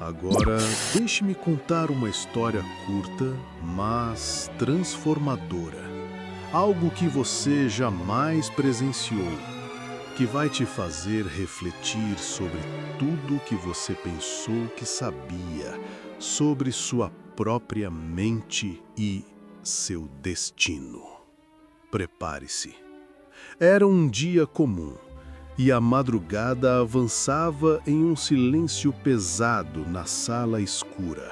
Agora, deixe-me contar uma história curta, mas transformadora. Algo que você jamais presenciou, que vai te fazer refletir sobre tudo que você pensou que sabia, sobre sua própria mente e seu destino. Prepare-se. Era um dia comum. E a madrugada avançava em um silêncio pesado na sala escura.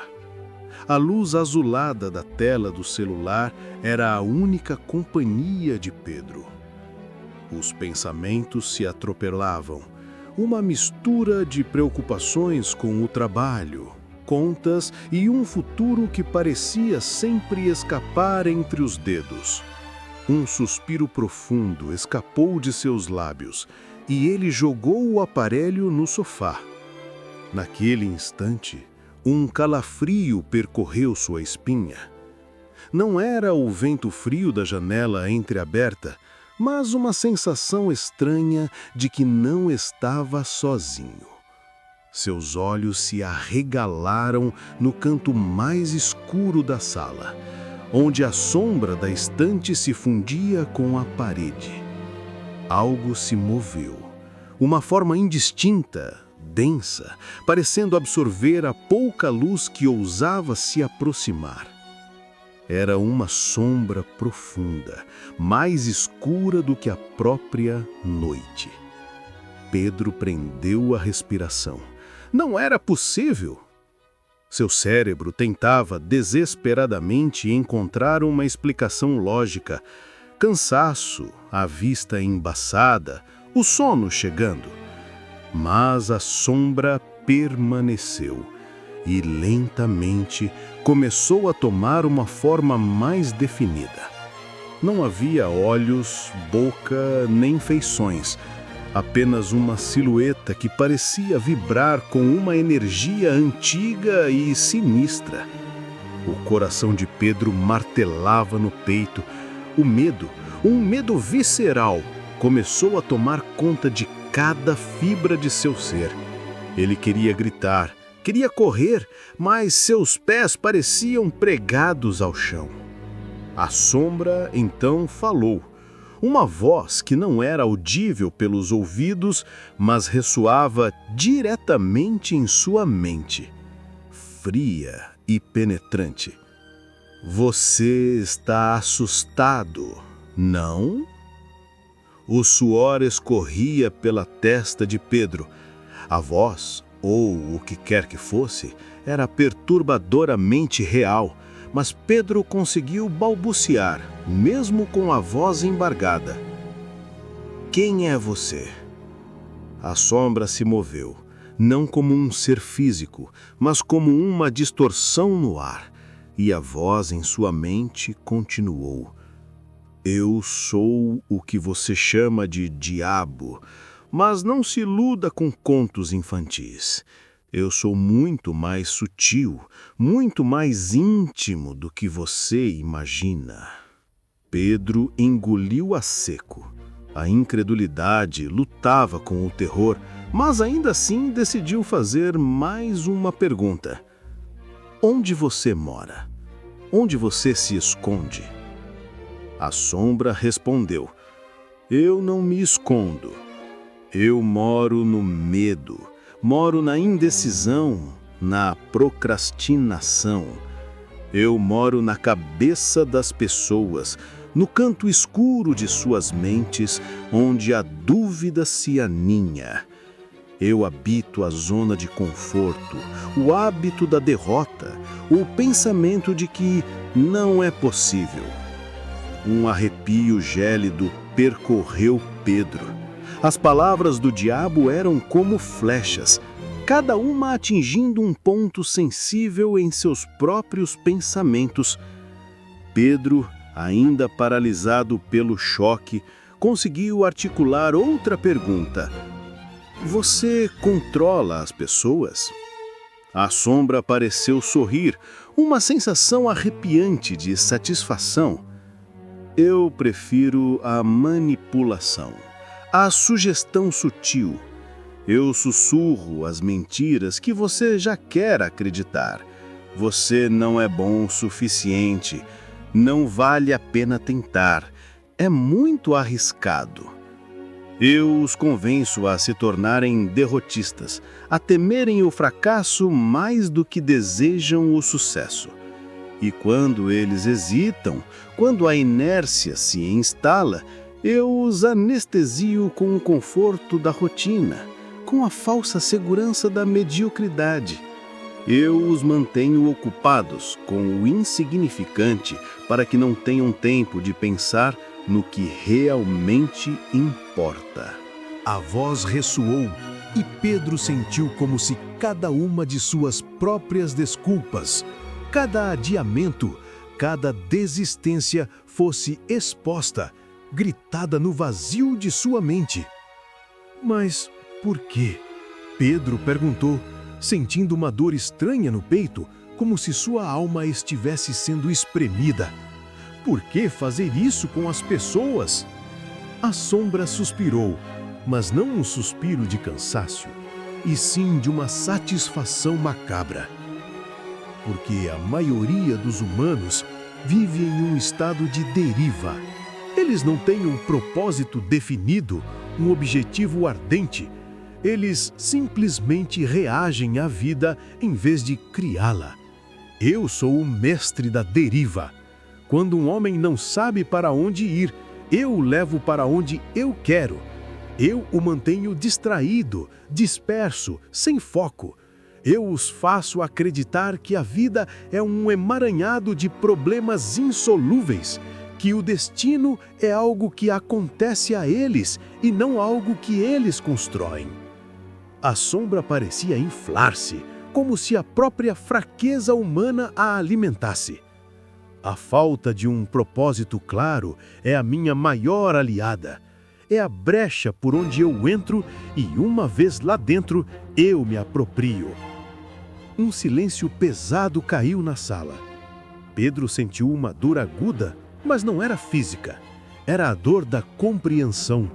A luz azulada da tela do celular era a única companhia de Pedro. Os pensamentos se atropelavam, uma mistura de preocupações com o trabalho, contas e um futuro que parecia sempre escapar entre os dedos. Um suspiro profundo escapou de seus lábios e ele jogou o aparelho no sofá. Naquele instante, um calafrio percorreu sua espinha. Não era o vento frio da janela entreaberta, mas uma sensação estranha de que não estava sozinho. Seus olhos se arregalaram no canto mais escuro da sala, onde a sombra da estante se fundia com a parede. Algo se moveu, uma forma indistinta, densa, parecendo absorver a pouca luz que ousava se aproximar. Era uma sombra profunda, mais escura do que a própria noite. Pedro prendeu a respiração. Não era possível! Seu cérebro tentava desesperadamente encontrar uma explicação lógica. Cansaço, a vista embaçada, o sono chegando. Mas a sombra permaneceu e lentamente começou a tomar uma forma mais definida. Não havia olhos, boca, nem feições, apenas uma silhueta que parecia vibrar com uma energia antiga e sinistra. O coração de Pedro martelava no peito. O medo, um medo visceral, começou a tomar conta de cada fibra de seu ser. Ele queria gritar, queria correr, mas seus pés pareciam pregados ao chão. A sombra então falou. Uma voz que não era audível pelos ouvidos, mas ressoava diretamente em sua mente, fria e penetrante. Você está assustado, não? O suor escorria pela testa de Pedro. A voz, ou o que quer que fosse, era perturbadoramente real, mas Pedro conseguiu balbuciar, mesmo com a voz embargada. Quem é você? A sombra se moveu, não como um ser físico, mas como uma distorção no ar. E a voz em sua mente continuou. Eu sou o que você chama de diabo, mas não se iluda com contos infantis. Eu sou muito mais sutil, muito mais íntimo do que você imagina. Pedro engoliu a seco. A incredulidade lutava com o terror, mas ainda assim decidiu fazer mais uma pergunta. Onde você mora? Onde você se esconde? A sombra respondeu. Eu não me escondo. Eu moro no medo. Moro na indecisão, na procrastinação. Eu moro na cabeça das pessoas, no canto escuro de suas mentes, onde a dúvida se aninha. Eu habito a zona de conforto, o hábito da derrota, o pensamento de que não é possível. Um arrepio gélido percorreu Pedro. As palavras do diabo eram como flechas, cada uma atingindo um ponto sensível em seus próprios pensamentos. Pedro, ainda paralisado pelo choque, conseguiu articular outra pergunta. Você controla as pessoas? A sombra pareceu sorrir, uma sensação arrepiante de satisfação. Eu prefiro a manipulação, a sugestão sutil. Eu sussurro as mentiras que você já quer acreditar. Você não é bom o suficiente. Não vale a pena tentar. É muito arriscado. Eu os convenço a se tornarem derrotistas, a temerem o fracasso mais do que desejam o sucesso. E quando eles hesitam, quando a inércia se instala, eu os anestesio com o conforto da rotina, com a falsa segurança da mediocridade. Eu os mantenho ocupados com o insignificante para que não tenham tempo de pensar no que realmente importa. A voz ressoou e Pedro sentiu como se cada uma de suas próprias desculpas, cada adiamento, cada desistência fosse exposta, gritada no vazio de sua mente. Mas por quê? Pedro perguntou, sentindo uma dor estranha no peito, como se sua alma estivesse sendo espremida. Por que fazer isso com as pessoas? A sombra suspirou, mas não um suspiro de cansaço, e sim de uma satisfação macabra. Porque a maioria dos humanos vive em um estado de deriva. Eles não têm um propósito definido, um objetivo ardente. Eles simplesmente reagem à vida em vez de criá-la. Eu sou o mestre da deriva. Quando um homem não sabe para onde ir, eu o levo para onde eu quero. Eu o mantenho distraído, disperso, sem foco. Eu os faço acreditar que a vida é um emaranhado de problemas insolúveis, que o destino é algo que acontece a eles e não algo que eles constroem. A sombra parecia inflar-se, como se a própria fraqueza humana a alimentasse. A falta de um propósito claro é a minha maior aliada. É a brecha por onde eu entro e, uma vez lá dentro, eu me aproprio. Um silêncio pesado caiu na sala. Pedro sentiu uma dor aguda, mas não era física. Era a dor da compreensão,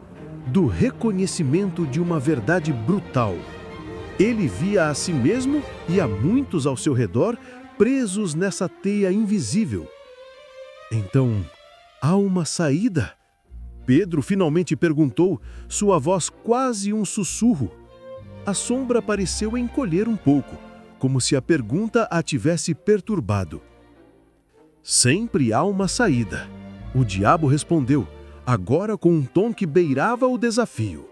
do reconhecimento de uma verdade brutal. Ele via a si mesmo e a muitos ao seu redor presos nessa teia invisível. Então, há uma saída? Pedro finalmente perguntou, sua voz quase um sussurro. A sombra pareceu encolher um pouco, como se a pergunta a tivesse perturbado. Sempre há uma saída. O diabo respondeu, agora com um tom que beirava o desafio.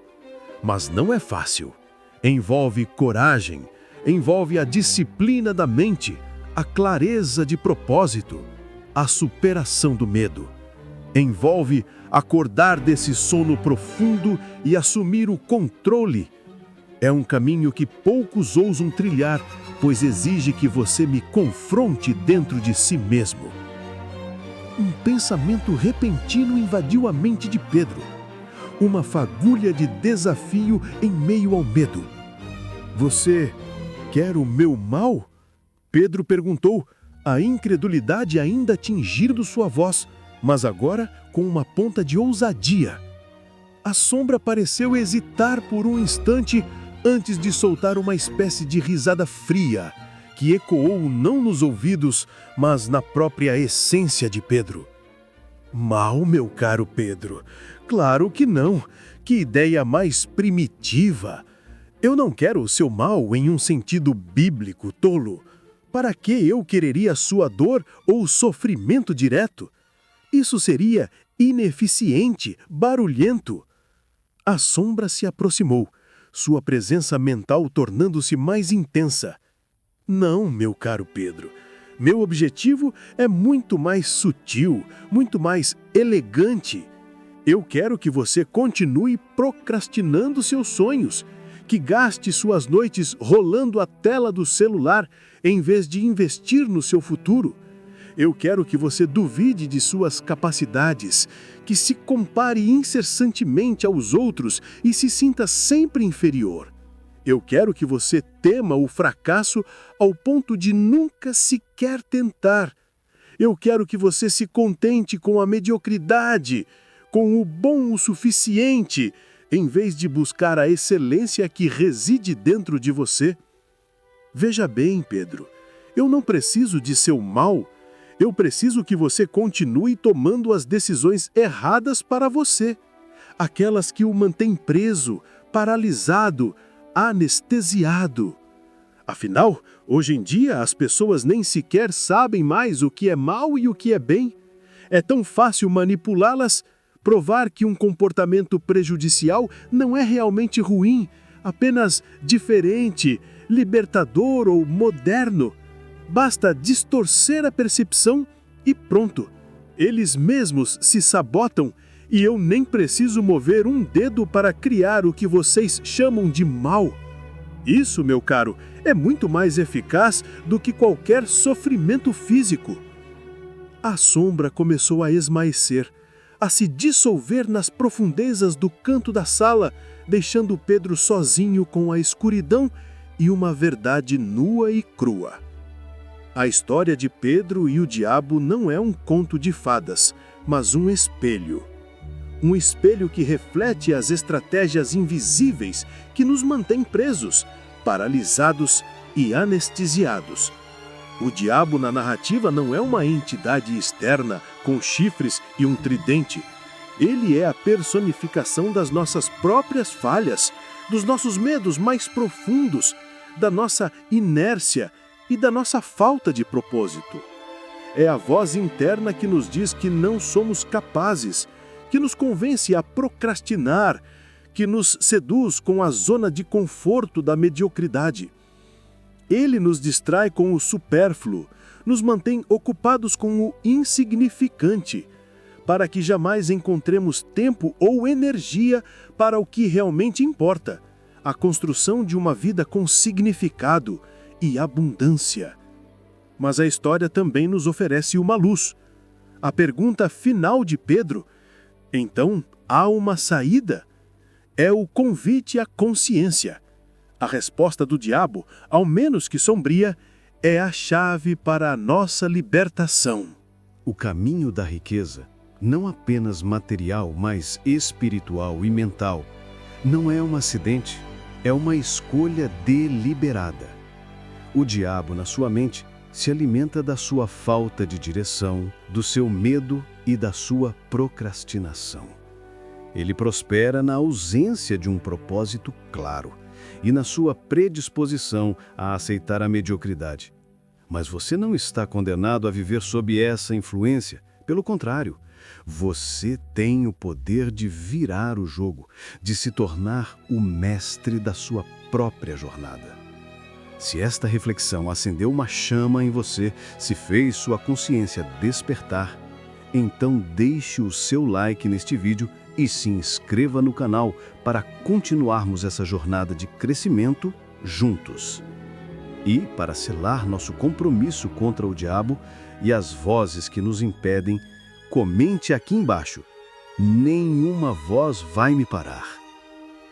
Mas não é fácil. Envolve coragem, envolve a disciplina da mente, a clareza de propósito, a superação do medo. Envolve acordar desse sono profundo e assumir o controle. É um caminho que poucos ousam trilhar, pois exige que você me confronte dentro de si mesmo. Um pensamento repentino invadiu a mente de Pedro. Uma fagulha de desafio em meio ao medo. Você quer o meu mal? Pedro perguntou, a incredulidade ainda tingindo sua voz, mas agora com uma ponta de ousadia. A sombra pareceu hesitar por um instante antes de soltar uma espécie de risada fria, que ecoou não nos ouvidos, mas na própria essência de Pedro. Mal, meu caro Pedro? Claro que não. Que ideia mais primitiva! Eu não quero o seu mal em um sentido bíblico, tolo. Para que eu quereria sua dor ou sofrimento direto? Isso seria ineficiente, barulhento. A sombra se aproximou, sua presença mental tornando-se mais intensa. Não, meu caro Pedro. Meu objetivo é muito mais sutil, muito mais elegante. Eu quero que você continue procrastinando seus sonhos, que gaste suas noites rolando a tela do celular em vez de investir no seu futuro. Eu quero que você duvide de suas capacidades, que se compare incessantemente aos outros e se sinta sempre inferior. Eu quero que você tema o fracasso ao ponto de nunca sequer tentar. Eu quero que você se contente com a mediocridade, com o bom o suficiente, em vez de buscar a excelência que reside dentro de você? Veja bem, Pedro, eu não preciso de seu mal. Eu preciso que você continue tomando as decisões erradas para você. Aquelas que o mantêm preso, paralisado, anestesiado. Afinal, hoje em dia as pessoas nem sequer sabem mais o que é mal e o que é bem. É tão fácil manipulá-las, provar que um comportamento prejudicial não é realmente ruim, apenas diferente, libertador ou moderno. Basta distorcer a percepção e pronto. Eles mesmos se sabotam e eu nem preciso mover um dedo para criar o que vocês chamam de mal. Isso, meu caro, é muito mais eficaz do que qualquer sofrimento físico. A sombra começou a esmaecer, a se dissolver nas profundezas do canto da sala, deixando Pedro sozinho com a escuridão e uma verdade nua e crua. A história de Pedro e o diabo não é um conto de fadas, mas um espelho. Um espelho que reflete as estratégias invisíveis que nos mantêm presos, paralisados e anestesiados. O diabo na narrativa não é uma entidade externa com chifres e um tridente. Ele é a personificação das nossas próprias falhas, dos nossos medos mais profundos, da nossa inércia e da nossa falta de propósito. É a voz interna que nos diz que não somos capazes, que nos convence a procrastinar, que nos seduz com a zona de conforto da mediocridade. Ele nos distrai com o supérfluo, nos mantém ocupados com o insignificante, para que jamais encontremos tempo ou energia para o que realmente importa, a construção de uma vida com significado e abundância. Mas a história também nos oferece uma luz. A pergunta final de Pedro: então, há uma saída? É o convite à consciência. A resposta do diabo, ao menos que sombria, é a chave para a nossa libertação. O caminho da riqueza, não apenas material, mas espiritual e mental, não é um acidente, é uma escolha deliberada. O diabo, na sua mente, se alimenta da sua falta de direção, do seu medo e da sua procrastinação. Ele prospera na ausência de um propósito claro e na sua predisposição a aceitar a mediocridade. Mas você não está condenado a viver sob essa influência. Pelo contrário, você tem o poder de virar o jogo, de se tornar o mestre da sua própria jornada. Se esta reflexão acendeu uma chama em você, se fez sua consciência despertar, então deixe o seu like neste vídeo e se inscreva no canal para continuarmos essa jornada de crescimento juntos. E, para selar nosso compromisso contra o diabo e as vozes que nos impedem, comente aqui embaixo: nenhuma voz vai me parar.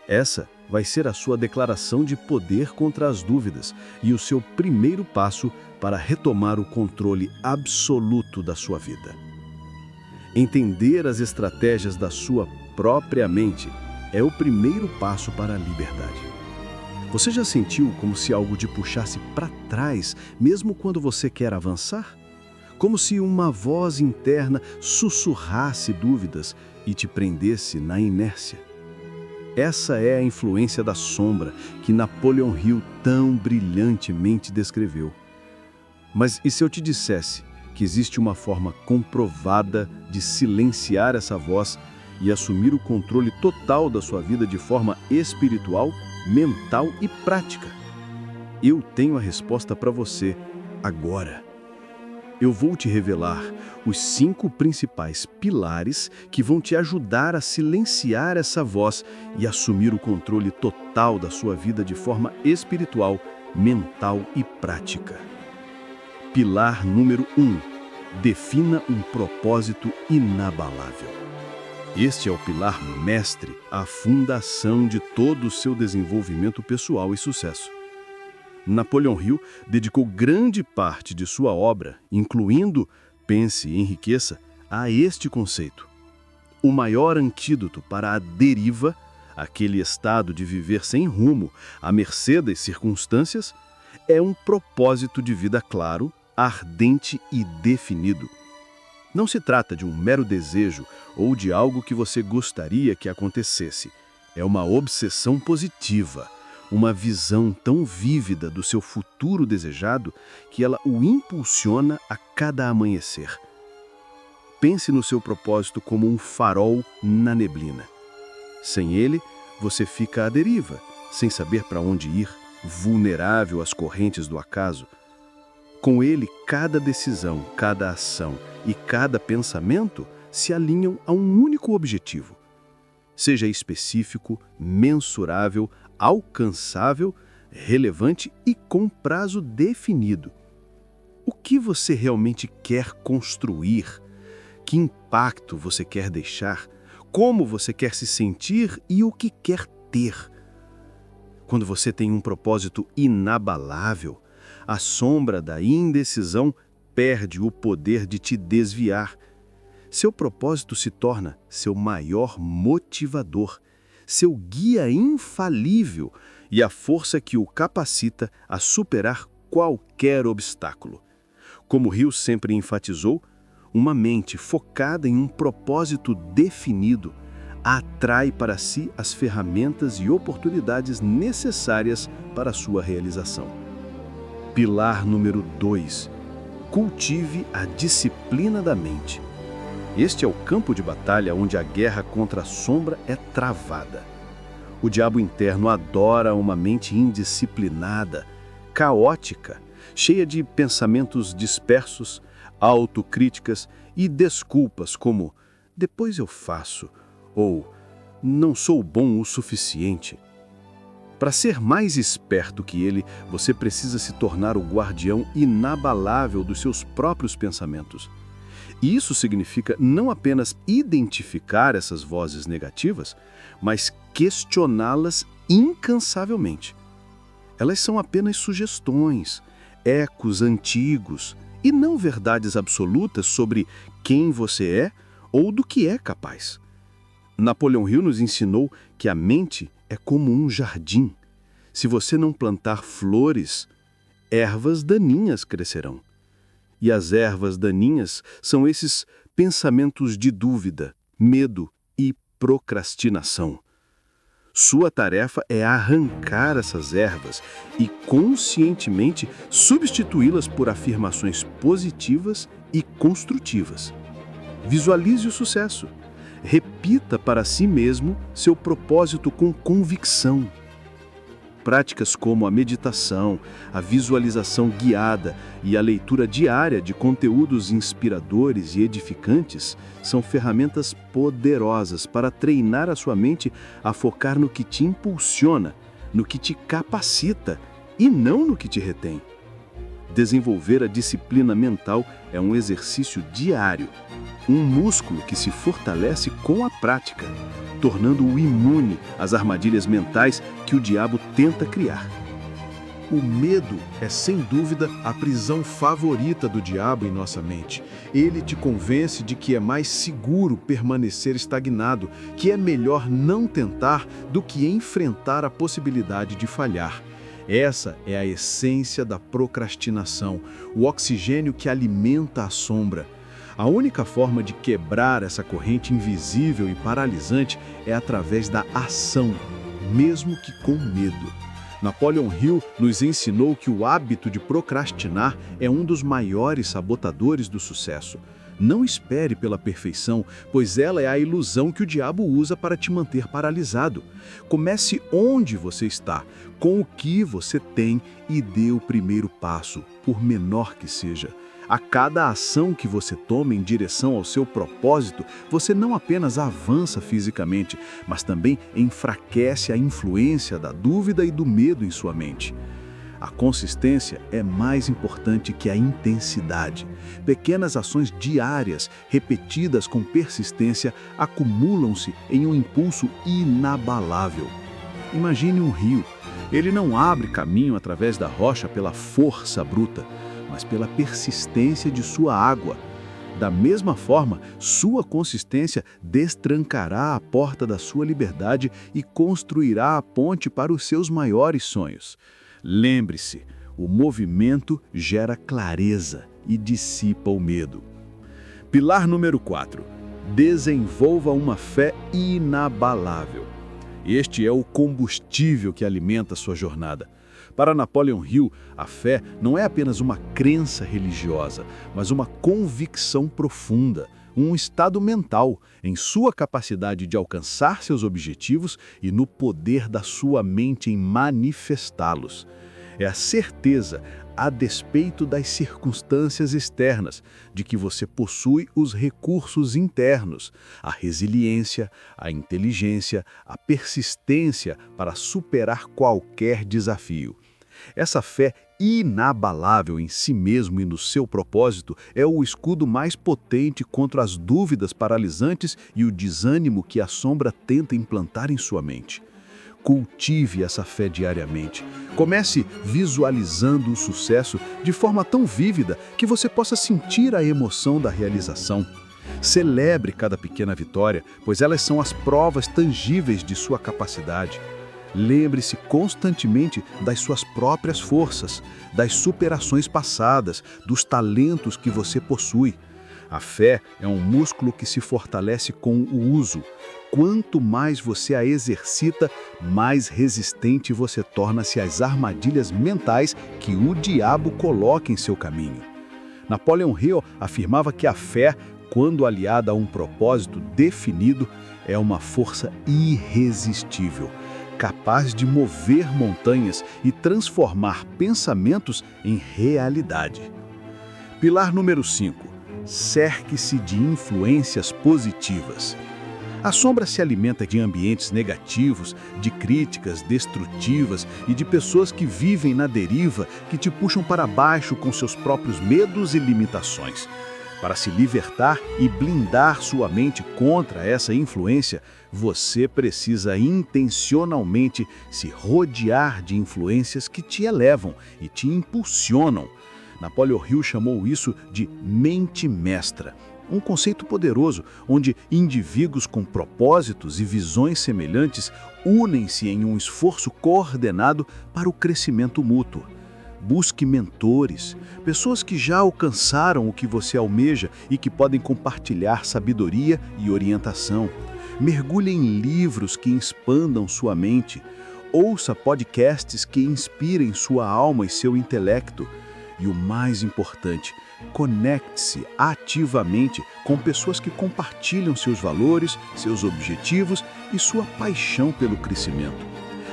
Essa vai ser a sua declaração de poder contra as dúvidas e o seu primeiro passo para retomar o controle absoluto da sua vida. Entender as estratégias da sua própria mente é o primeiro passo para a liberdade. Você já sentiu como se algo te puxasse para trás, mesmo quando você quer avançar? Como se uma voz interna sussurrasse dúvidas e te prendesse na inércia? Essa é a influência da sombra que Napoleon Hill tão brilhantemente descreveu. Mas e se eu te dissesse que existe uma forma comprovada de silenciar essa voz e assumir o controle total da sua vida de forma espiritual, mental e prática? Eu tenho a resposta para você agora. Eu vou te revelar os 5 principais pilares que vão te ajudar a silenciar essa voz e assumir o controle total da sua vida de forma espiritual, mental e prática. Pilar número 1. Defina um propósito inabalável. Este é o pilar mestre, a fundação de todo o seu desenvolvimento pessoal e sucesso. Napoleon Hill dedicou grande parte de sua obra, incluindo Pense e Enriqueça, a este conceito. O maior antídoto para a deriva, aquele estado de viver sem rumo, à mercê das circunstâncias, é um propósito de vida claro, ardente e definido. Não se trata de um mero desejo ou de algo que você gostaria que acontecesse. É uma obsessão positiva, uma visão tão vívida do seu futuro desejado que ela o impulsiona a cada amanhecer. Pense no seu propósito como um farol na neblina. Sem ele, você fica à deriva, sem saber para onde ir, vulnerável às correntes do acaso. Com ele, cada decisão, cada ação e cada pensamento se alinham a um único objetivo. Seja específico, mensurável, alcançável, relevante e com prazo definido. O que você realmente quer construir? Que impacto você quer deixar? Como você quer se sentir e o que quer ter? Quando você tem um propósito inabalável, a sombra da indecisão perde o poder de te desviar. Seu propósito se torna seu maior motivador, seu guia infalível e a força que o capacita a superar qualquer obstáculo. Como Hill sempre enfatizou, uma mente focada em um propósito definido atrai para si as ferramentas e oportunidades necessárias para a sua realização. Pilar número 2. Cultive a disciplina da mente. Este é o campo de batalha onde a guerra contra a sombra é travada. O diabo interno adora uma mente indisciplinada, caótica, cheia de pensamentos dispersos, autocríticas e desculpas como "depois eu faço" ou "não sou bom o suficiente". Para ser mais esperto que ele, você precisa se tornar o guardião inabalável dos seus próprios pensamentos. E isso significa não apenas identificar essas vozes negativas, mas questioná-las incansavelmente. Elas são apenas sugestões, ecos antigos, e não verdades absolutas sobre quem você é ou do que é capaz. Napoleão Hill nos ensinou que a mente é como um jardim. Se você não plantar flores, ervas daninhas crescerão. E as ervas daninhas são esses pensamentos de dúvida, medo e procrastinação. Sua tarefa é arrancar essas ervas e conscientemente substituí-las por afirmações positivas e construtivas. Visualize o sucesso. Repita para si mesmo seu propósito com convicção. Práticas como a meditação, a visualização guiada e a leitura diária de conteúdos inspiradores e edificantes são ferramentas poderosas para treinar a sua mente a focar no que te impulsiona, no que te capacita e não no que te retém. Desenvolver a disciplina mental é um exercício diário, um músculo que se fortalece com a prática, tornando-o imune às armadilhas mentais que o diabo tenta criar. O medo é, sem dúvida, a prisão favorita do diabo em nossa mente. Ele te convence de que é mais seguro permanecer estagnado, que é melhor não tentar do que enfrentar a possibilidade de falhar. Essa é a essência da procrastinação, o oxigênio que alimenta a sombra. A única forma de quebrar essa corrente invisível e paralisante é através da ação, mesmo que com medo. Napoleão Hill nos ensinou que o hábito de procrastinar é um dos maiores sabotadores do sucesso. Não espere pela perfeição, pois ela é a ilusão que o diabo usa para te manter paralisado. Comece onde você está, com o que você tem e dê o primeiro passo, por menor que seja. A cada ação que você toma em direção ao seu propósito, você não apenas avança fisicamente, mas também enfraquece a influência da dúvida e do medo em sua mente. A consistência é mais importante que a intensidade. Pequenas ações diárias, repetidas com persistência, acumulam-se em um impulso inabalável. Imagine um rio. Ele não abre caminho através da rocha pela força bruta, mas pela persistência de sua água. Da mesma forma, sua consistência destrancará a porta da sua liberdade e construirá a ponte para os seus maiores sonhos. Lembre-se, o movimento gera clareza e dissipa o medo. Pilar número 4. Desenvolva uma fé inabalável. Este é o combustível que alimenta sua jornada. Para Napoleon Hill, a fé não é apenas uma crença religiosa, mas uma convicção profunda, um estado mental em sua capacidade de alcançar seus objetivos e no poder da sua mente em manifestá-los. É a certeza, a despeito das circunstâncias externas, de que você possui os recursos internos, a resiliência, a inteligência, a persistência para superar qualquer desafio. Essa fé inabalável em si mesmo e no seu propósito é o escudo mais potente contra as dúvidas paralisantes e o desânimo que a sombra tenta implantar em sua mente. Cultive essa fé diariamente. Comece visualizando o sucesso de forma tão vívida que você possa sentir a emoção da realização. Celebre cada pequena vitória, pois elas são as provas tangíveis de sua capacidade. Lembre-se constantemente das suas próprias forças, das superações passadas, dos talentos que você possui. A fé é um músculo que se fortalece com o uso. Quanto mais você a exercita, mais resistente você torna-se às armadilhas mentais que o diabo coloca em seu caminho. Napoleon Hill afirmava que a fé, quando aliada a um propósito definido, é uma força irresistível, capaz de mover montanhas e transformar pensamentos em realidade. Pilar número 5. Cerque-se de influências positivas. A sombra se alimenta de ambientes negativos, de críticas destrutivas e de pessoas que vivem na deriva, que te puxam para baixo com seus próprios medos e limitações. Para se libertar e blindar sua mente contra essa influência, você precisa intencionalmente se rodear de influências que te elevam e te impulsionam. Napoleon Hill chamou isso de mente mestra, um conceito poderoso onde indivíduos com propósitos e visões semelhantes unem-se em um esforço coordenado para o crescimento mútuo. Busque mentores, pessoas que já alcançaram o que você almeja e que podem compartilhar sabedoria e orientação. Mergulhe em livros que expandam sua mente. Ouça podcasts que inspirem sua alma e seu intelecto. E o mais importante, conecte-se ativamente com pessoas que compartilham seus valores, seus objetivos e sua paixão pelo crescimento.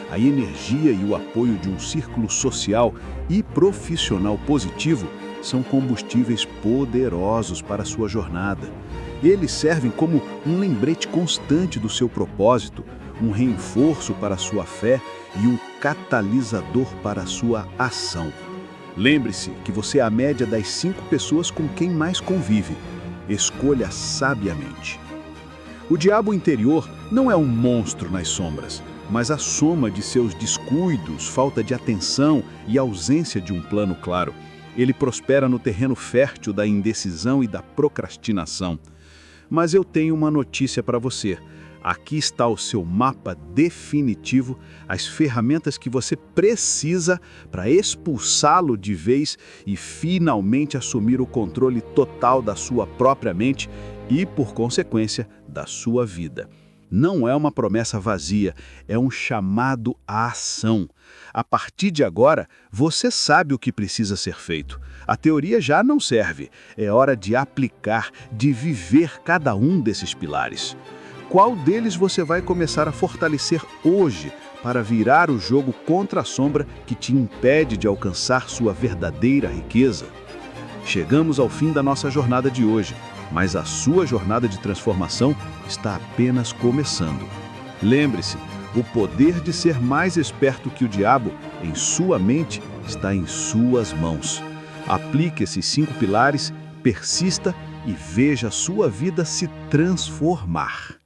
A energia e o apoio de um círculo social e profissional positivo são combustíveis poderosos para a sua jornada. Eles servem como um lembrete constante do seu propósito, um reforço para a sua fé e um catalisador para a sua ação. Lembre-se que você é a média das 5 pessoas com quem mais convive. Escolha sabiamente. O diabo interior não é um monstro nas sombras, mas a soma de seus descuidos, falta de atenção e ausência de um plano claro. Ele prospera no terreno fértil da indecisão e da procrastinação. Mas eu tenho uma notícia para você. Aqui está o seu mapa definitivo, as ferramentas que você precisa para expulsá-lo de vez e finalmente assumir o controle total da sua própria mente e, por consequência, da sua vida. Não é uma promessa vazia, é um chamado à ação. A partir de agora, você sabe o que precisa ser feito. A teoria já não serve. É hora de aplicar, de viver cada um desses pilares. Qual deles você vai começar a fortalecer hoje para virar o jogo contra a sombra que te impede de alcançar sua verdadeira riqueza? Chegamos ao fim da nossa jornada de hoje, mas a sua jornada de transformação está apenas começando. Lembre-se, o poder de ser mais esperto que o diabo em sua mente está em suas mãos. Aplique esses 5 pilares, persista e veja a sua vida se transformar.